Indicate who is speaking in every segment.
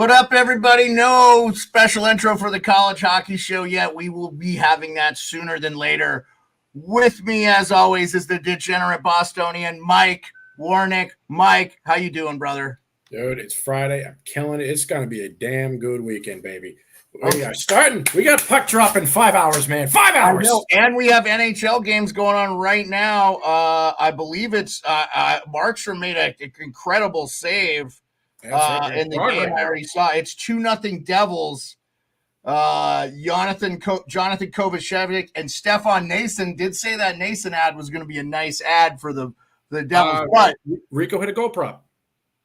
Speaker 1: What up, everybody? No special intro for the college hockey show yet. We will be having that sooner than later. With me, as always, is the degenerate Bostonian, Mike Warnick. Mike, how you doing, brother?
Speaker 2: Dude, it's Friday. I'm killing it. It's going to be a damn good weekend, baby. We are starting. We got puck drop in 5 hours, man. 5 hours.
Speaker 1: And we have NHL games going on right now. I believe it's Markstrom made an incredible save in the game. I already saw. It's 2-0 Devils. Jonathan Kovacevic and Stefan Nason did say that Nason ad was going to be a nice ad for the Devils. But
Speaker 2: Rico hit a goal prop.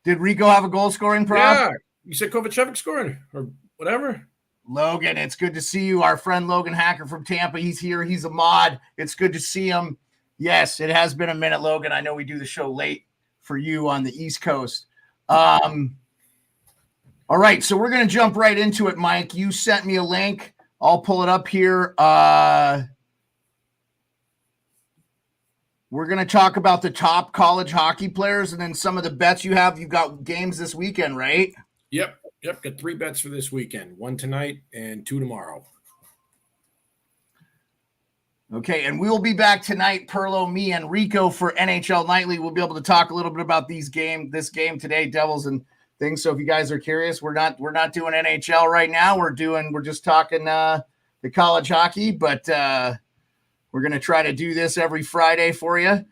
Speaker 1: Did Rico have a goal scoring prop?
Speaker 2: Yeah, you said Kovacevic scoring or whatever.
Speaker 1: Logan, it's good to see you. Our friend Logan Hacker from Tampa, he's here. He's a mod. It's good to see him. Yes, it has been a minute, Logan. I know we do the show late for you on the East Coast. All right, so we're going to jump right into it, Mike. You sent me a link. I'll pull it up here. We're going to talk about the top college hockey players and then some of the bets you have. You've got games this weekend, right?
Speaker 2: Yep. Got 3 bets for this weekend. 1 tonight and 2 tomorrow.
Speaker 1: Okay, and we'll be back tonight, Perlo, me, and Rico for NHL Nightly. We'll be able to talk a little bit about this game today, Devils and things. So if you guys are curious, we're not doing NHL right now. We're just talking the college hockey, but we're going to try to do this every Friday for you.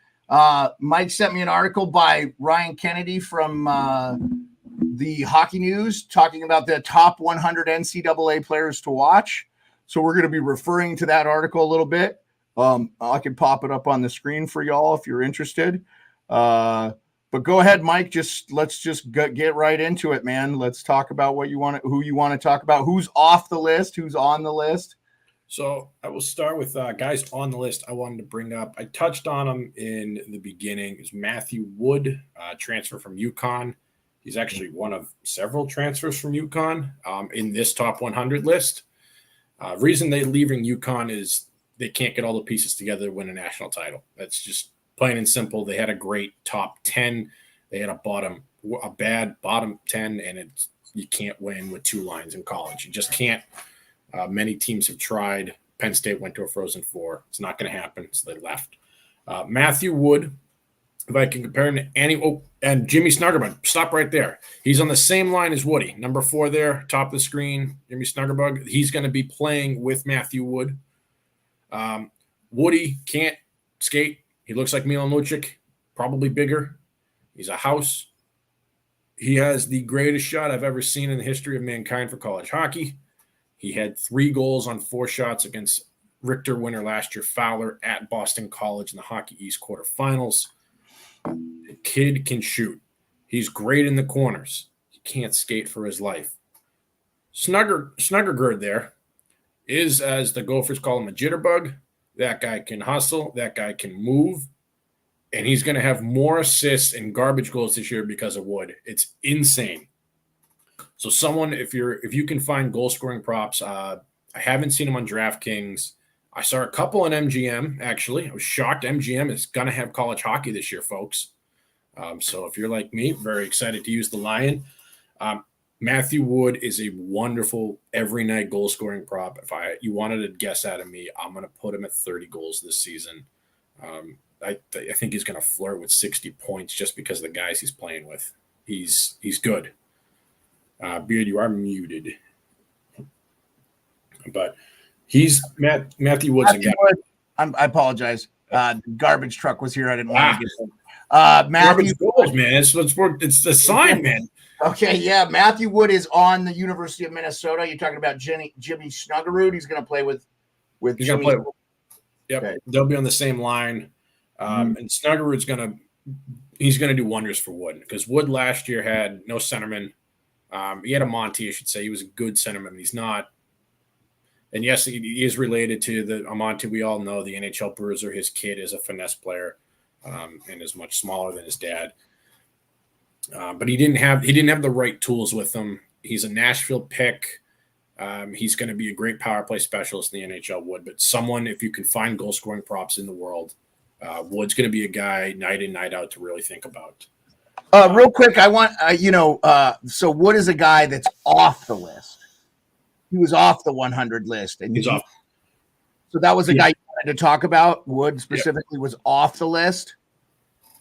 Speaker 1: Mike sent me an article by Ryan Kennedy from the Hockey News talking about the top 100 NCAA players to watch. So we're going to be referring to that article a little bit. I can pop it up on the screen for y'all if you're interested. But go ahead, Mike. Let's get right into it, man. Let's talk about who you want to talk about. Who's off the list? Who's on the list?
Speaker 2: So I will start with guys on the list I wanted to bring up. I touched on them in the beginning. Is Matthew Wood, transfer from UConn. He's actually one of several transfers from UConn in this top 100 list. Reason they're leaving UConn is they can't get all the pieces together to win a national title. That's just plain and simple. They had a great top 10. They had a bad bottom 10, and you can't win with 2 lines in college. You just can't. Many teams have tried. Penn State went to a Frozen Four. It's not going to happen, so they left. Matthew Wood, if I can compare him to and Jimmy Snuggerbug, stop right there. He's on the same line as Woody, number 4 there, top of the screen. Jimmy Snuggerbug. He's going to be playing with Matthew Wood. Woody can't skate. He looks like Milan Lucic, probably bigger. He's a house. He has the greatest shot I've ever seen in the history of mankind for college hockey. He had 3 goals on 4 shots against Richter winner last year, Fowler, at Boston College in the Hockey East quarterfinals. The kid can shoot. He's great in the corners. He can't skate for his life. Snuggergird there is, as the Gophers call him, a jitterbug. That guy can hustle. That guy can move. And he's going to have more assists and garbage goals this year because of Wood. It's insane. So someone, if you can find goal scoring props, I haven't seen them on DraftKings. I saw a couple on MGM, actually. I was shocked MGM is going to have college hockey this year, folks. So if you're like me, very excited to use the Lion. Matthew Wood is a wonderful every night goal scoring prop. If you wanted to guess out of me, I'm going to put him at 30 goals this season. I think he's going to flirt with 60 points just because of the guys he's playing with. He's good. Beard, you are muted. But he's Matthew Wood's a guy.
Speaker 1: I apologize. The garbage truck was here. I didn't want to get
Speaker 2: Matthew goals, man. It's the sign, man.
Speaker 1: Okay, yeah. Matthew Wood is on the University of Minnesota. You're talking about Jimmy Snuggerud. He's going to play with
Speaker 2: He's
Speaker 1: Jimmy.
Speaker 2: Going to play. Yep, okay. They'll be on the same line. And Snuggerud's he's going to do wonders for Wood because Wood last year had no centerman. He had a Monty, I should say. He was a good centerman. He's not. And yes, he is related to the Amonte. We all know the NHL bruiser. His kid is a finesse player and is much smaller than his dad. But he didn't have the right tools with him. He's a Nashville pick. He's going to be a great power play specialist in the NHL, Wood. But someone, if you can find goal scoring props in the world, Wood's going to be a guy night in, night out to really think about.
Speaker 1: Real quick, I want so Wood is a guy that's off the list. He was off the 100 list, and
Speaker 2: He's off.
Speaker 1: So that was a guy you wanted to talk about. Wood specifically was off the list.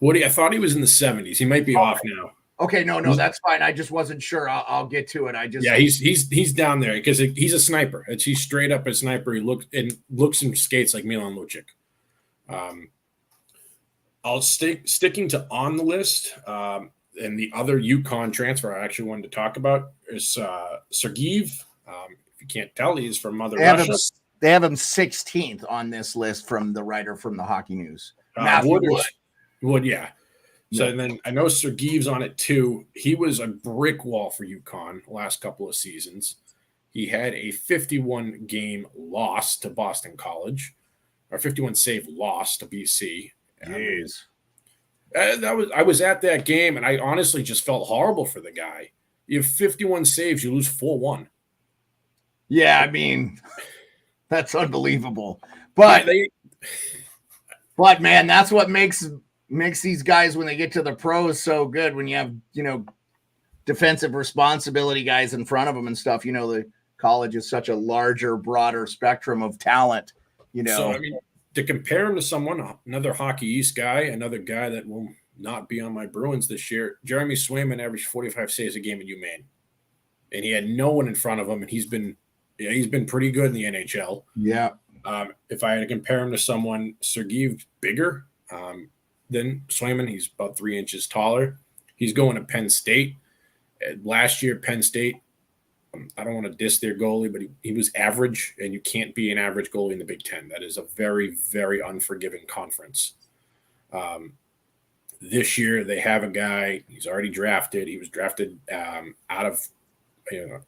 Speaker 2: Woody, I thought he was in the 70s. He might be off now.
Speaker 1: Okay, no, that's fine. I just wasn't sure. I'll get to it.
Speaker 2: He's down there because he's a sniper. He's straight up a sniper. He looks and skates like Milan Lucic. I'll sticking to on the list. And the other UConn transfer I actually wanted to talk about is Sergeyev. If you can't tell, he is from Mother Russia.
Speaker 1: They have him 16th on this list from the writer from the Hockey News.
Speaker 2: Wood, yeah. So then I know Sergeyev's on it too. He was a brick wall for UConn the last couple of seasons. He had a 51 game loss to Boston College, or 51 save loss to BC.
Speaker 1: Jeez.
Speaker 2: I was at that game, and I honestly just felt horrible for the guy. You have 51 saves, you lose 4-1.
Speaker 1: Yeah, I mean, that's unbelievable. But man, that's what makes these guys when they get to the pros so good. When you have defensive responsibility guys in front of them and stuff. The college is such a larger, broader spectrum of talent.
Speaker 2: So I mean, to compare him to another Hockey East guy, another guy that will not be on my Bruins this year, Jeremy Swayman averaged 45 saves a game at UMaine, and he had no one in front of him, and he's been pretty good in the NHL.
Speaker 1: Yeah.
Speaker 2: If I had to compare him to someone, Sergeyev bigger than Swayman, he's about 3 inches taller. He's going to Penn State. Last year, Penn State, I don't want to diss their goalie, but he was average, and you can't be an average goalie in the Big Ten. That is a very, very unforgiving conference. This year, they have a guy, he's already drafted. He was drafted out of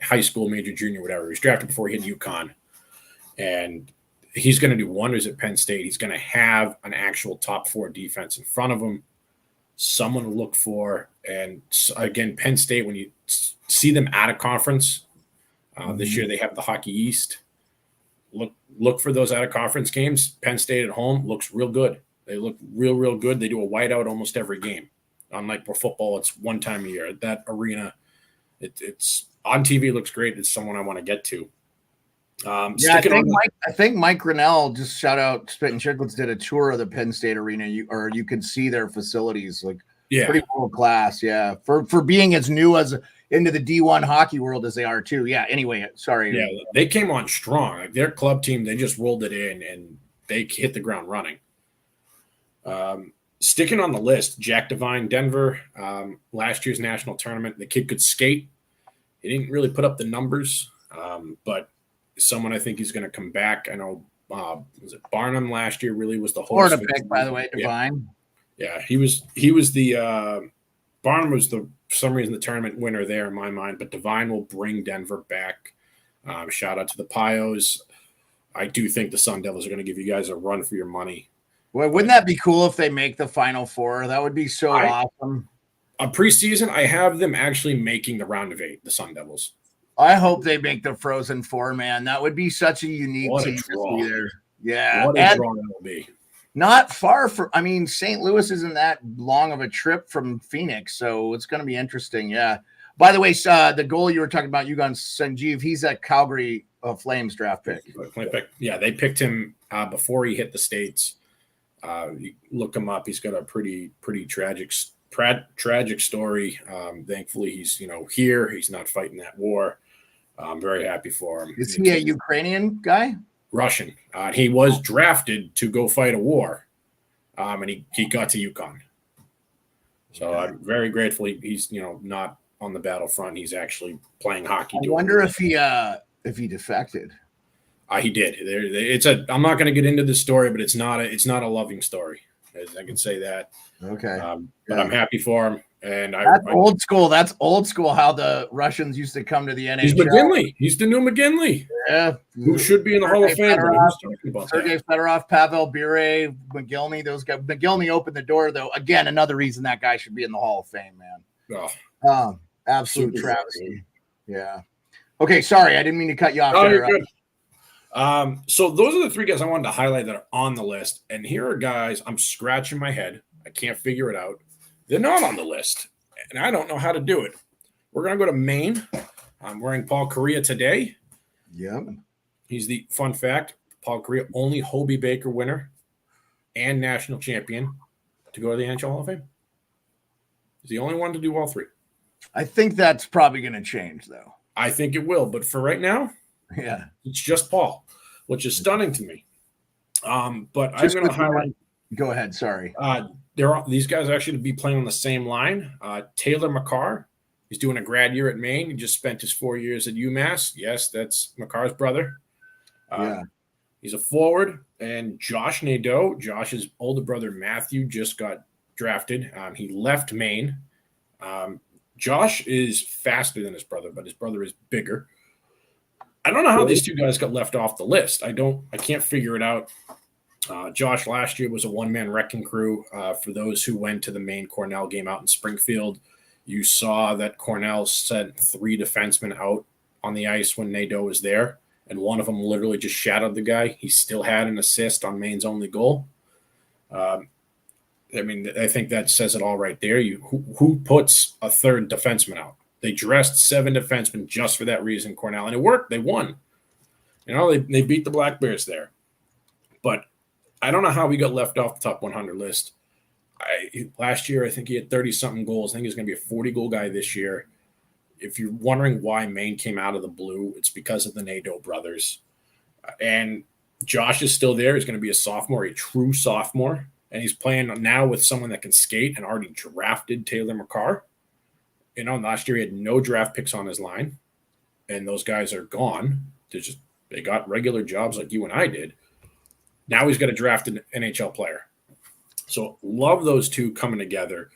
Speaker 2: high school, major, junior, whatever. He was drafted before he hit UConn. And he's going to do wonders at Penn State. He's going to have an actual top 4 defense in front of him, someone to look for. And again, Penn State, when you see them out of conference, this year they have the Hockey East. Look for those out of conference games. Penn State at home looks real good. They look real, real good. They do a whiteout almost every game. Unlike for football, it's one time a year. That arena, it's on TV, looks great. It's someone I want to get to.
Speaker 1: I think Mike Grinnell, just shout out Spit and Chicklets, did a tour of the Penn State arena. You could see their facilities, pretty world class. Yeah, for being as new as into the D1 hockey world as they are too. Yeah. Anyway, sorry.
Speaker 2: Yeah, they came on strong. Their club team, they just rolled it in and they hit the ground running. Sticking on the list, Jack Devine, Denver, last year's national tournament. The kid could skate. He didn't really put up the numbers, but someone I think he's going to come back. I know, was it Barnum last year really was the host.
Speaker 1: Florida pick, by the way, Devine.
Speaker 2: Yeah, he was the Barnum was for some reason the tournament winner there in my mind, but Devine will bring Denver back. Shout out to the Pios. I do think the Sun Devils are going to give you guys a run for your money.
Speaker 1: Well, wouldn't that be cool if they make the Final Four? That would be so awesome.
Speaker 2: A preseason, I have them actually making the round of 8, the Sun Devils.
Speaker 1: I hope they make the Frozen Four, man. That would be such a unique team to see there. Yeah.
Speaker 2: What a draw that will be.
Speaker 1: Not far from, St. Louis isn't that long of a trip from Phoenix, so it's going to be interesting. Yeah. By the way, the goal you were talking about, Yugon Sergeyev, he's a Calgary Flames draft pick.
Speaker 2: Yeah, they picked him before he hit the States. You look him up. He's got a pretty tragic story. Thankfully, he's here. He's not fighting that war. I'm very happy for him.
Speaker 1: Is he a Ukrainian guy?
Speaker 2: Russian. He was drafted to go fight a war, and he got to UConn. So I'm very grateful he's not on the battlefront. He's actually playing hockey.
Speaker 1: I wonder if he defected.
Speaker 2: He did. I'm not going to get into this story, but it's not a loving story. I can say that.
Speaker 1: Okay.
Speaker 2: But I'm happy for him. And
Speaker 1: that's old school. That's old school. How the Russians used to come to the NHL.
Speaker 2: He's McGinley. He's the new McGinley.
Speaker 1: Yeah.
Speaker 2: Who should be in the Hall of Fame?
Speaker 1: Sergei Fedorov, Pavel Bure, McGillney. Those guys. McGillney opened the door, though. Again, another reason that guy should be in the Hall of Fame, man.
Speaker 2: Oh.
Speaker 1: Absolute travesty. Yeah. Okay. Sorry, I didn't mean to cut you off.
Speaker 2: Oh, you're good. So those are the 3 guys I wanted to highlight that are on the list. And here are guys I'm scratching my head. I can't figure it out. They're not on the list. and I don't know how to do it. We're going to go to Maine. I'm wearing Paul Kariya today.
Speaker 1: Yep.
Speaker 2: He's the fun fact, Paul Kariya, only Hobie Baker winner and national champion to go to the NHL Hall of Fame. He's the only one to do all three.
Speaker 1: I think that's probably going to change, though.
Speaker 2: I think it will, but for right now,
Speaker 1: yeah,
Speaker 2: it's just Paul, which is stunning to me. But just I'm going to highlight.
Speaker 1: Go ahead. Sorry.
Speaker 2: These guys are actually to be playing on the same line. Taylor McCarr, he's doing a grad year at Maine. He just spent his 4 years at UMass. Yes, that's McCarr's brother. He's a forward. And Josh Nadeau, Josh's older brother Matthew, just got drafted. He left Maine. Josh is faster than his brother, but his brother is bigger. I don't know how these two guys got left off the list. I can't figure it out. Josh last year was a one-man wrecking crew. For those who went to the Maine Cornell game out in Springfield, you saw that Cornell sent 3 defensemen out on the ice when Nadeau was there, and one of them literally just shadowed the guy. He still had an assist on Maine's only goal. I think that says it all right there. Who puts a third defenseman out? They dressed 7 defensemen just for that reason, Cornell, and it worked. They won. They beat the Black Bears there. But I don't know how we got left off the top 100 list. Last year, I think he had 30-something goals. I think he's going to be a 40-goal guy this year. If you're wondering why Maine came out of the blue, it's because of the Nadeau brothers. And Josh is still there. He's going to be a sophomore, a true sophomore. And he's playing now with someone that can skate and already drafted Taylor McCarr. Last year he had no draft picks on his line. And those guys are gone. They got regular jobs like you and I did. Now he's got to draft an NHL player. So love those two coming together.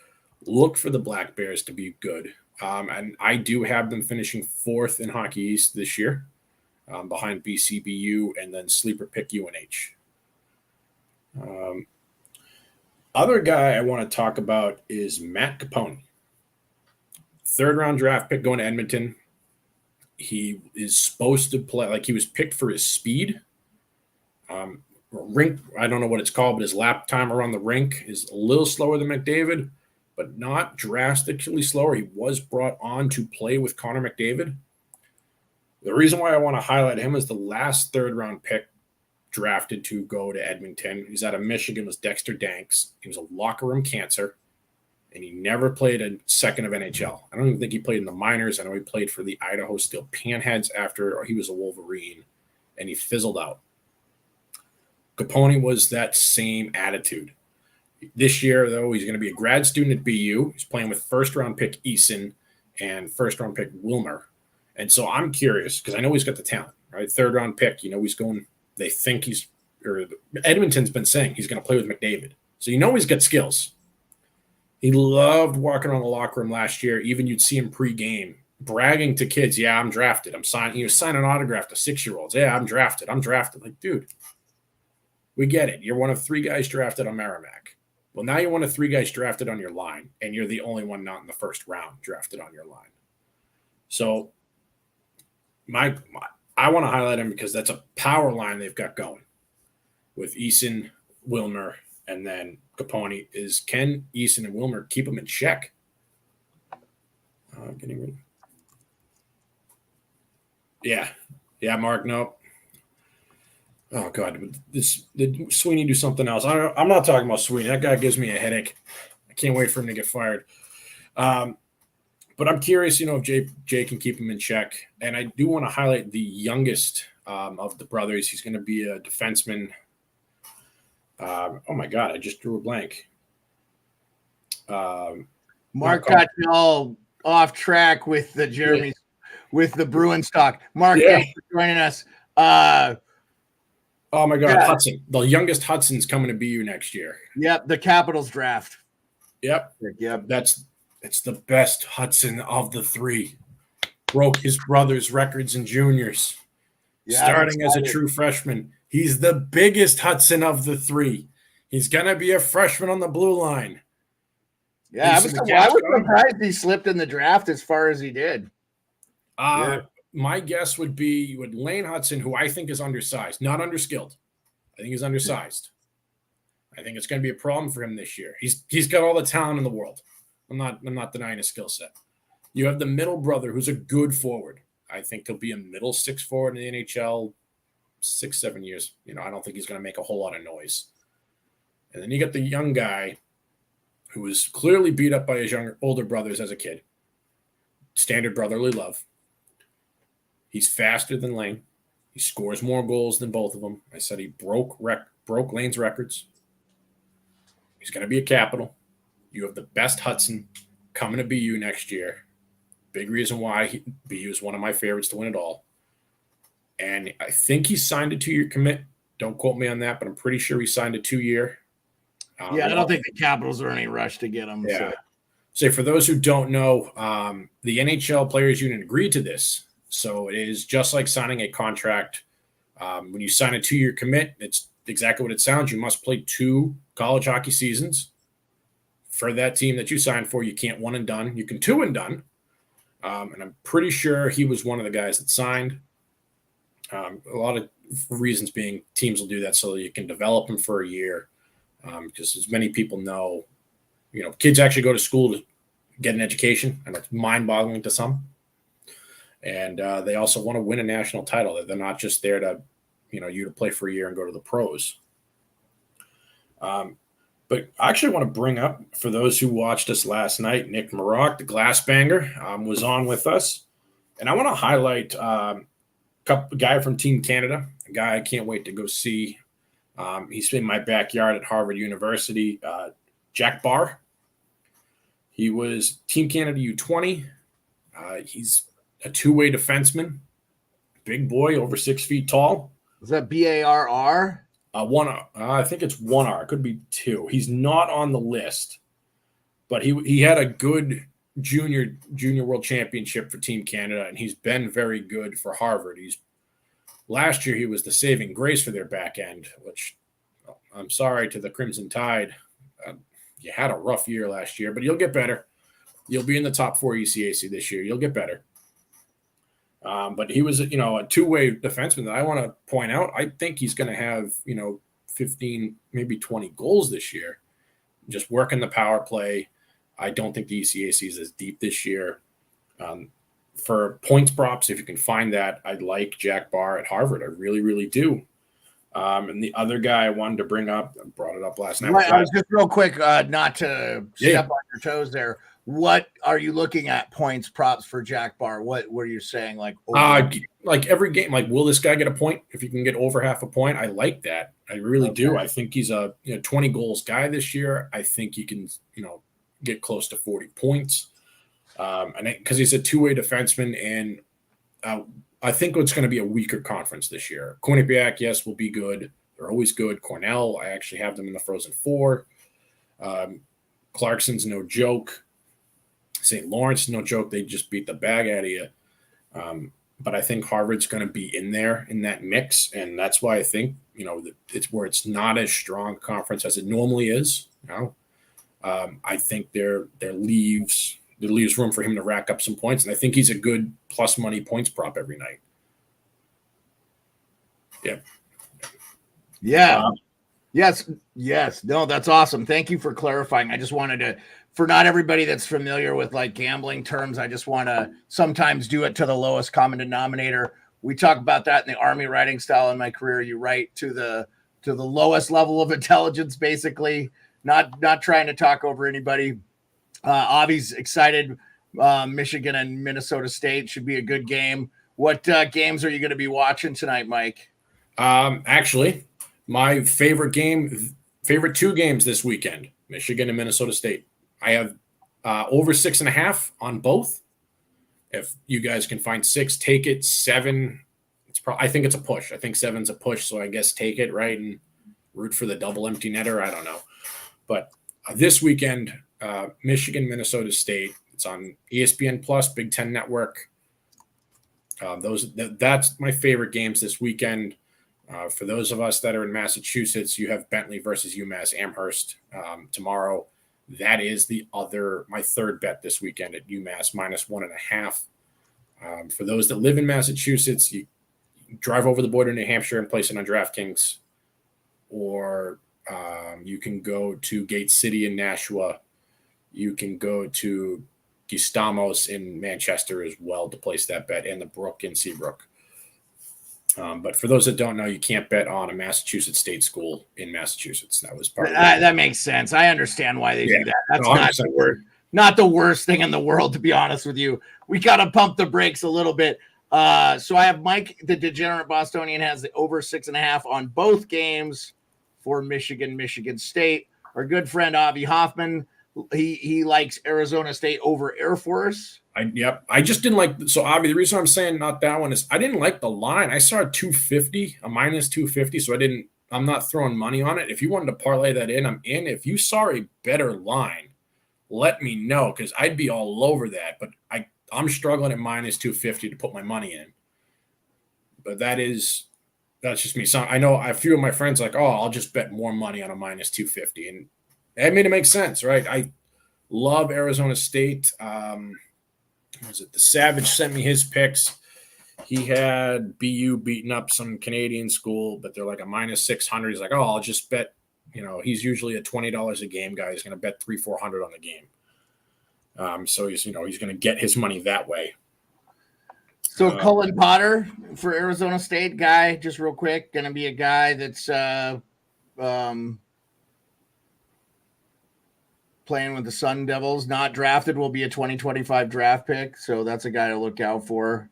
Speaker 2: Look for the Black Bears to be good. And I do have them finishing 4th in Hockey East this year, behind BCBU and then sleeper pick UNH. Other guy I want to talk about is Matt Capone. 3rd-round draft pick going to Edmonton. He is supposed to play, he was picked for his speed. Rink, I don't know what it's called, but his lap time around the rink is a little slower than McDavid, but not drastically slower. He was brought on to play with Connor McDavid. The reason why I want to highlight him is the last 3rd-round pick drafted to go to Edmonton. He's out of Michigan, was Dexter Danks. He was a locker room cancer, and he never played a second of NHL. I don't even think he played in the minors. I know he played for the Idaho Steel Panheads after he was a Wolverine, and he fizzled out. Capone was that same attitude. This year, though, he's going to be a grad student at BU. He's playing with 1st-round pick Eason and 1st-round pick Wilmer. And so I'm curious because I know he's got the talent, right? 3rd-round pick, he's going – they think Edmonton's been saying he's going to play with McDavid. So he's got skills. He loved walking around the locker room last year. Even you'd see him pregame bragging to kids, yeah, I'm drafted. I'm signing – he was signing an autograph to 6-year-olds. Yeah, I'm drafted. Like, dude, we get it. You're one of 3 guys drafted on Merrimack. Well, now you're one of 3 guys drafted on your line, and you're the only one not in the 1st round drafted on your line. So I want to highlight him because that's a power line they've got going with Eason, Wilmer, and then Capone. Can Eason and Wilmer keep them in check? Getting rid. Yeah, Mark. Nope. Oh God, did Sweeney do something else? I'm not talking about Sweeney. That guy gives me a headache. I can't wait for him to get fired. But I'm curious, if Jay can keep him in check. And I do want to highlight the youngest of the brothers. He's going to be a defenseman. Oh my God, I just drew a blank.
Speaker 1: Mark got you all off track with the Jeremy's, with the Bruins talk. Mark, thanks for joining us.
Speaker 2: Oh my God, Hudson. The youngest Hudson's coming to BU next year.
Speaker 1: Yep, the Capitals draft.
Speaker 2: Yep. It's the best Hudson of the 3. Broke his brother's records in juniors. Starting as a true freshman. He's the biggest Hudson of the 3. He's going to be a freshman on the blue line.
Speaker 1: Yeah, I was surprised he slipped in the draft as far as he did.
Speaker 2: My guess would be Lane Hudson, who I think is undersized, not underskilled. I think he's undersized. I think it's going to be a problem for him this year. He's got all the talent in the world. I'm not denying his skill set. You have the middle brother who's a good forward. I think he'll be a middle six forward in the NHL 6-7 years. I don't think he's going to make a whole lot of noise. And then you got the young guy who was clearly beat up by his older brothers as a kid. Standard brotherly love. He's faster than Lane. He scores more goals than both of them. I said he broke Lane's records. He's going to be a Capital. You have the best Hudson coming to BU next year. Big reason why BU is one of my favorites to win it all. And I think he signed a 2-year commit. Don't quote me on that, but I'm pretty sure he signed a 2-year.
Speaker 1: I don't think the Capitals are in any rush to get him.
Speaker 2: Yeah. So for those who don't know, the NHL Players Union agreed to this. So it is just like signing a contract. When you sign a 2-year commit, it's exactly what it sounds. You must play 2 college hockey seasons for that team that you signed for. You can't one and done. You can 2 and done. And I'm pretty sure he was one of the guys that signed. A lot of reasons being teams will do that so that you can develop them for a year. Because as many people know, kids actually go to school to get an education, and it's mind-boggling to some. And they also want to win a national title. They're not just there to, you to play for a year and go to the pros. But I actually want to bring up, for those who watched us last night, Nick Maroc, the glass banger, was on with us. And I want to highlight a guy from Team Canada, a guy I can't wait to go see. He's in my backyard at Harvard University, Jack Barr. He was Team Canada U20. He's a 2-way defenseman, big boy, over 6 feet tall.
Speaker 1: Is that BARR?
Speaker 2: I think it's 1 R. It could be 2. He's not on the list, but he had a good junior world championship for Team Canada, and he's been very good for Harvard. Last year he was the saving grace for their back end, which I'm sorry to the Crimson Tide. You had a rough year last year, but you'll get better. You'll be in the top 4 ECAC this year. You'll get better. But he was, a 2-way defenseman that I want to point out. I think he's going to have, 15, maybe 20 goals this year. Just working the power play. I don't think the ECAC is as deep this year. For points props, if you can find that, I like Jack Barr at Harvard. I really, really do. And the other guy I wanted to bring up, I brought it up last night.
Speaker 1: Right, I was just real quick, not to step on your toes there. What are you looking at points props for Jack Barr? What are you saying? Like
Speaker 2: every game, will this guy get a point? If you can get over half a point, I like that. I really do. I think he's a 20 goals guy this year. I think he can, get close to 40 points. And because he's a 2-way defenseman, and I think it's going to be a weaker conference this year. Quinnipiac, yes, will be good. They're always good. Cornell, I actually have them in the Frozen Four. Clarkson's no joke. St. Lawrence, no joke. They just beat the bag out of you. But I think Harvard's going to be in there in that mix, and that's why I think it's where it's not as strong a conference as it normally is. I think there leaves room for him to rack up some points, and I think he's a good plus money points prop every night. Yeah.
Speaker 1: Yeah. Yes. No, that's awesome. Thank you for clarifying. I just wanted to, for not everybody that's familiar with gambling terms, I just want to sometimes do it to the lowest common denominator. We talk about that in the Army writing style in my career. You write to the lowest level of intelligence, basically, not trying to talk over anybody. Avi's excited. Michigan and Minnesota State should be a good game. What games are you going to be watching tonight, Mike?
Speaker 2: Actually, my favorite 2 games this weekend, Michigan and Minnesota State. I have over 6.5 on both. If you guys can find 6, take it. 7, I think it's a push. I think 7's a push, so I guess take it, right, and root for the double empty netter. I don't know. But this weekend, Michigan, Minnesota State. It's on ESPN Plus, Big Ten Network. That's my favorite games this weekend. For those of us that are in Massachusetts, you have Bentley versus UMass Amherst tomorrow. That is my third bet this weekend at UMass -1.5. For those that live in Massachusetts, you drive over the border to New Hampshire and place it on DraftKings, or you can go to Gate City in Nashua. you can go to Gistamos in Manchester as well to place that bet, and the Brook in Seabrook. But for those that don't know, you can't bet on a Massachusetts state school in Massachusetts. That was part of
Speaker 1: that makes sense. I understand why they do that. That's not the worst thing in the world, to be honest with you. We got to pump the brakes a little bit. So I have Mike, the Degenerate Bostonian, has the over 6.5 on both games for Michigan State. Our good friend Avi Hoffman, he likes Arizona State over Air Force.
Speaker 2: I just didn't like. So Avi, the reason I'm saying not that one is I didn't like the line. I saw a 250, a minus 250. So I'm not throwing money on it. If you wanted to parlay that in, I'm in. If you saw a better line, let me know, because I'd be all over that. But I'm struggling at minus 250 to put my money in. But that's just me. So I know a few of my friends like, oh, I'll just bet more money on a minus 250. And I mean, it makes sense, right? I love Arizona State. The Savage sent me his picks. He had BU beating up some Canadian school, but they're like a minus 600. He's like, oh, I'll just bet, he's usually a $20 a game guy. He's going to bet $300-400 on the game. So he's going to get his money that way.
Speaker 1: So Cullen Potter for Arizona State guy, just real quick, going to be a guy that's playing with the Sun Devils, not drafted, will be a 2025 draft pick. So that's a guy to look out for.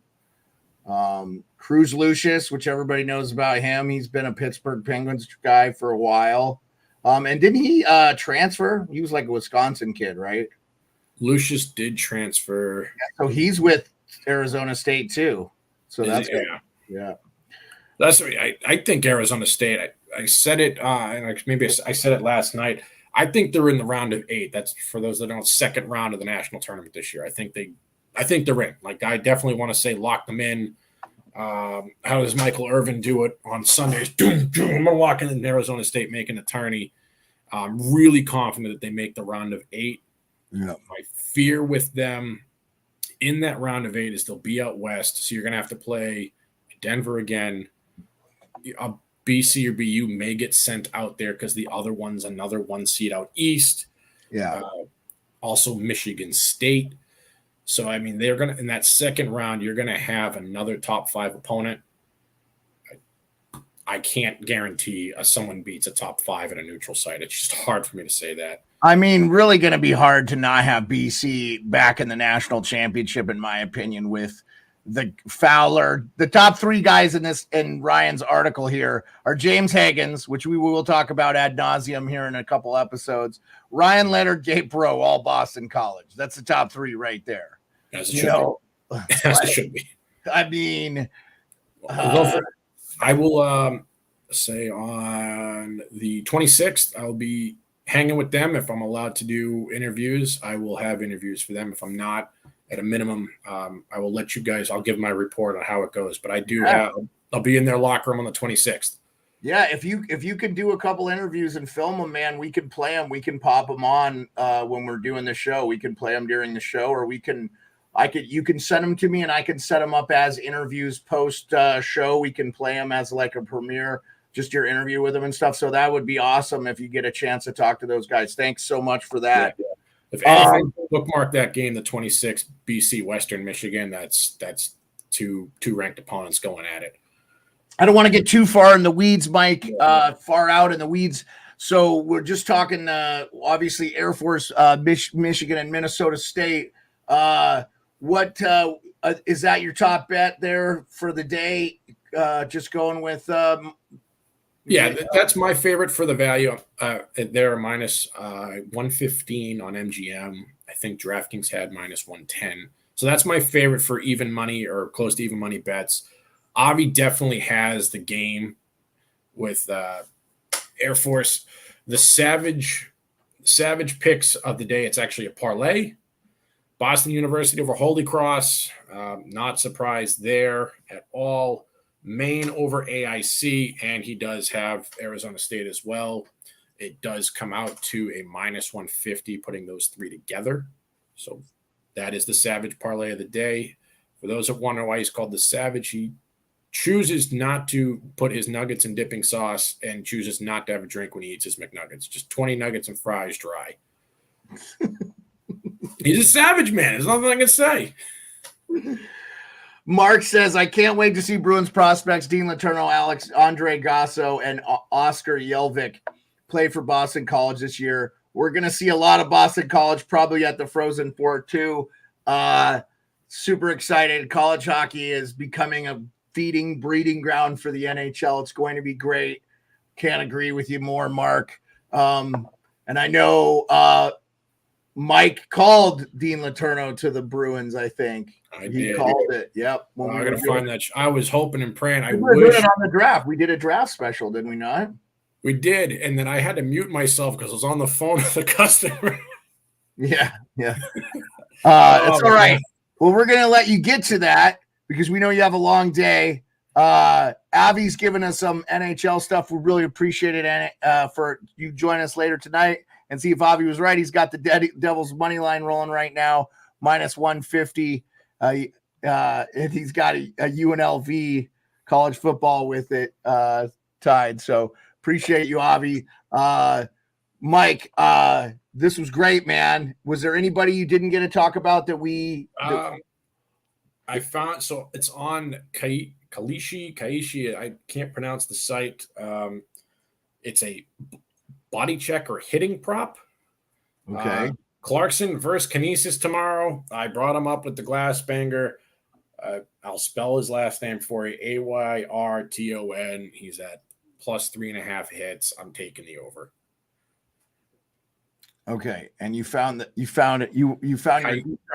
Speaker 1: Cruz Lucius, which everybody knows about him. He's been a Pittsburgh Penguins guy for a while. And didn't he transfer? He was like a Wisconsin kid, right?
Speaker 2: Lucius did transfer.
Speaker 1: So he's with Arizona State too. So that's
Speaker 2: yeah. That's I think Arizona State. I said it, and maybe I said it last night. I think they're in the round of 8. That's for those that don't know, second round of the national tournament this year. I think they're in. Like, I definitely want to say lock them in. How does Michael Irvin do it on Sundays? I'm gonna walk in Arizona State making a tourney. I'm really confident that they make the round of 8.
Speaker 3: Yeah.
Speaker 2: My fear with them in that round of 8 is they'll be out west, so you're gonna have to play Denver again. BC or BU may get sent out there because the other one's another 1 seed out east.
Speaker 3: Yeah.
Speaker 2: Also Michigan State. So, I mean, they're going to, in that second round, you're going to have another top 5 opponent. I can't guarantee someone beats a top 5 at a neutral site. It's just hard for me to say that.
Speaker 1: I mean, really going to be hard to not have BC back in the national championship, in my opinion, with the Fowler. The top 3 guys in Ryan's article here are James Higgins, which we will talk about ad nauseum here in a couple episodes. Ryan Leonard, Gabe Rowe, all Boston College. That's the top 3 right there.
Speaker 2: As it should be. As it should be.
Speaker 1: I mean,
Speaker 2: I will say on the 26th, I'll be hanging with them. If I'm allowed to do interviews, I will have interviews for them. If I'm not, at a minimum, I will let you guys, I'll give my report on how it goes. But I'll be in their locker room on the 26th.
Speaker 1: Yeah, if you can do a couple interviews and film them, man, we can play them. We can pop them on when we're doing the show. We can play them during the show, or you can send them to me and I can set them up as interviews post show. We can play them as like a premiere, just your interview with them and stuff. So that would be awesome if you get a chance to talk to those guys. Thanks so much for that.
Speaker 2: Yeah. If anything, bookmark that game, the 26th, BC Western Michigan. That's 2 ranked opponents going at it.
Speaker 1: I don't want to get too far in the weeds, Mike, far out in the weeds. So we're just talking, obviously, Air Force, Michigan, and Minnesota State. What is that your top bet there for the day? Just going with
Speaker 2: that's my favorite for the value. They're minus 115 on MGM. I think DraftKings had minus 110. So that's my favorite for even money or close to even money bets. Avi definitely has the game with Air Force. The Savage picks of the day, it's actually a parlay. Boston University over Holy Cross. Not surprised there at all. Maine over AIC, and he does have Arizona State as well. It does come out to a minus 150, putting those 3 together. So that is the Savage parlay of the day. For those that wonder why he's called the Savage, he chooses not to put his nuggets in dipping sauce and chooses not to have a drink when he eats his McNuggets. Just 20 nuggets and fries dry. He's a savage, man. There's nothing I can say.
Speaker 1: Mark says, I can't wait to see Bruins prospects Dean Letourneau, Andre Gasso, and Oscar Yelvik play for Boston College this year. We're going to see a lot of Boston College probably at the Frozen Four too. Super excited. College hockey is becoming a breeding ground for the NHL. It's going to be great. Can't agree with you more, Mark. And I know Mike called Dean Letourneau to the Bruins, I think. He called it. Yep.
Speaker 2: I got to find that. I was hoping and praying. I
Speaker 1: wish it on the draft. We did a draft special, did we not?
Speaker 2: We did, and then I had to mute myself because I was on the phone with the customer.
Speaker 1: Yeah. It's all right. Well, we're gonna let you get to that because we know you have a long day. Avi's given us some NHL stuff. We really appreciate it, for you join us later tonight and see if Avi was right. He's got the Devils money line rolling right now, -150. And he's got a UNLV college football with it tied. So appreciate you, Avi. Mike, this was great, man. Was there anybody you didn't get to talk about that we?
Speaker 2: I found, so it's on Kaishi. I can't pronounce the site. It's a body check or hitting prop.
Speaker 1: Okay.
Speaker 2: Clarkson versus Kinesis tomorrow. I brought him up with the glass banger. I'll spell his last name for you. Ayrton. He's at +3.5 hits. I'm taking the over.
Speaker 1: Okay, and you found it. You found your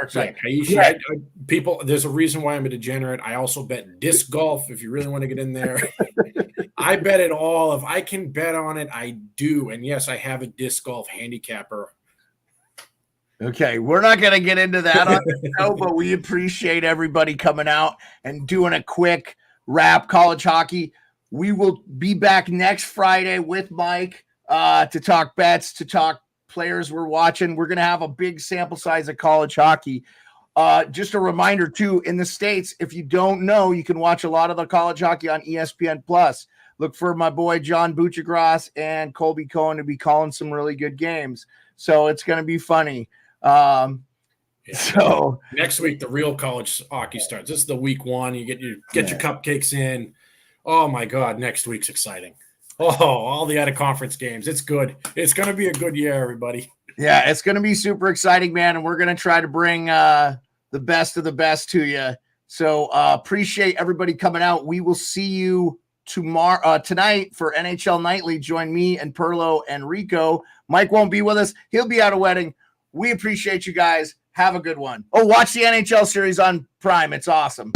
Speaker 2: site. Yeah, people, there's a reason why I'm a degenerate. I also bet disc golf if you really want to get in there. I bet it all. If I can bet on it, I do. And yes, I have a disc golf handicapper.
Speaker 1: Okay, we're not going to get into that on the show, but we appreciate everybody coming out and doing a quick wrap college hockey. We will be back next Friday with Mike to talk bets, to talk players we're watching. We're going to have a big sample size of college hockey. Just a reminder, too, in the States, if you don't know, you can watch a lot of the college hockey on ESPN+. Look for my boy John Buchagras and Colby Cohen to be calling some really good games. So it's going to be funny. So
Speaker 2: next week the real college hockey starts. This is the week one. You get your cupcakes in. Oh my God, next week's exciting. Oh, all the out of conference games. It's good. It's going to be a good year, everybody.
Speaker 1: Yeah, it's going to be super exciting, man, and we're going to try to bring the best of the best to you. So appreciate everybody coming out. We will see you tonight for NHL Nightly. Join me and Perlo and Rico. Mike won't be with us. He'll be at a wedding. We appreciate you guys. Have a good one. Oh, watch the NHL series on Prime. It's awesome.